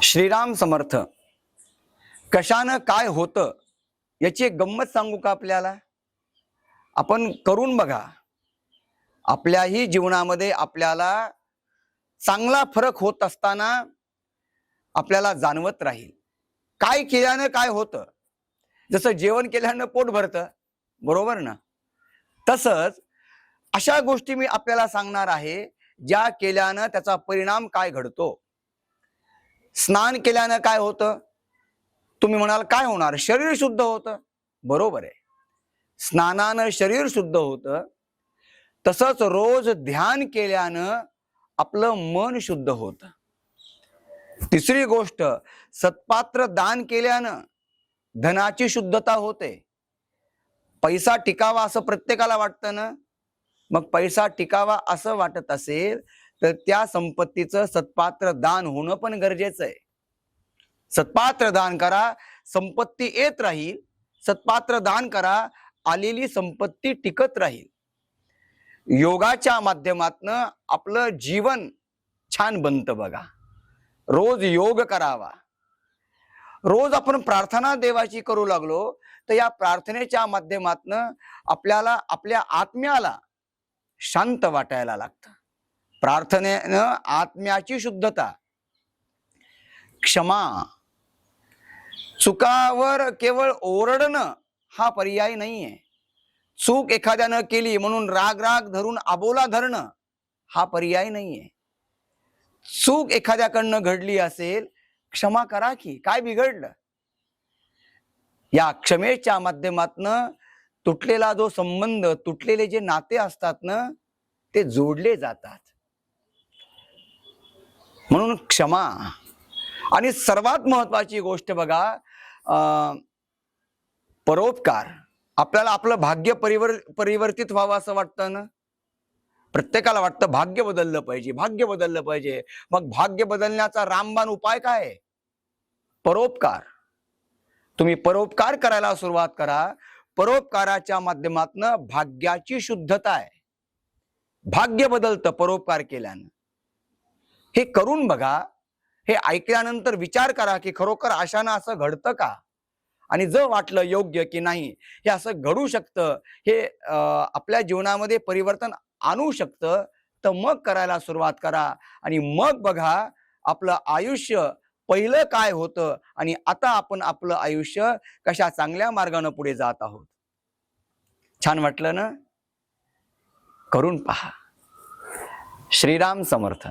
श्रीराम समर्थ. कशानं काय होतं याची एक गंमत सांगू का आपल्याला? आपण करून बघा. आपल्याही जीवनामध्ये आपल्याला चांगला फरक होत असताना आपल्याला जाणवत राहील. काय केल्यानं काय होतं? जसं जेवण केल्यानं पोट भरतं, बरोबर ना? तसंच अशा गोष्टी मी आपल्याला सांगणार आहे ज्या केल्यानं त्याचा परिणाम काय घडतो. स्नान केल्यानं काय होतं? तुम्ही म्हणाल काय होणार? शरीर शुद्ध होतं. बरोबर आहे, स्नानानं शरीर शुद्ध होतं. तसंच रोज ध्यान केल्यानं आपलं मन शुद्ध होतं. तिसरी गोष्ट, सत्पात्र दान केल्यानं धनाची शुद्धता होते. पैसा टिकावा असं प्रत्येकाला वाटतं ना? मग पैसा टिकावा असं वाटत असेल तर त्या संपत्तीचं सत्पात्र दान होणं पण गरजेचं आहे. सत्पात्र दान करा, संपत्ती येत राहील. सत्पात्र दान करा, आलेली संपत्ती टिकत राहील. योगाच्या माध्यमातनं आपलं जीवन छान बनतं बघा. रोज योग करावा. रोज आपण प्रार्थना देवाची करू लागलो तर या प्रार्थनेच्या माध्यमातनं आपल्याला आपल्या आत्म्याला शांत वाटायला लागतं. प्रार्थनेनं आत्म्याची शुद्धता. क्षमा. चुकावर केवळ ओरडणं हा पर्याय नाहीये. चूक एखाद्यानं केली म्हणून राग राग धरून आबोला धरणं हा पर्याय नाहीये. चूक एखाद्याकडनं घडली असेल, क्षमा करा की, काय बिघडलं? या क्षमेच्या माध्यमातनं तुटलेला जो संबंध, तुटलेले जे नाते असतात ना, ते जोडले जातात. म्हणून क्षमा. आणि सर्वात महत्वाची गोष्ट बघा, परोपकार. आपल्याला आपलं भाग्य परिवर्तित व्हावं असं वाटतं ना? प्रत्येकाला वाटतं भाग्य बदललं पाहिजे, भाग्य बदललं पाहिजे. मग भाग्य बदलण्याचा रामबाण उपाय काय आहे? परोपकार. तुम्ही परोपकार करायला सुरुवात करा. परोपकाराच्या माध्यमातनं भाग्याची शुद्धता आहे. भाग्य बदलतं परोपकार केल्यानं. हे करून बघा. हे ऐकल्यानंतर विचार करा की खरोखर अशानं असं घडतं का? आणि जर वाटलं योग्य की नाही हे असं घडू शकतं, हे आपल्या जीवनामध्ये परिवर्तन आणू शकतं, तर मग करायला सुरुवात करा. आणि मग बघा आपलं आयुष्य पहिलं काय होतं आणि आता आपण आपलं आयुष्य कशा चांगल्या मार्गाने पुढे जात आहोत. छान वाटलं ना? करून पहा. श्रीराम समर्थ.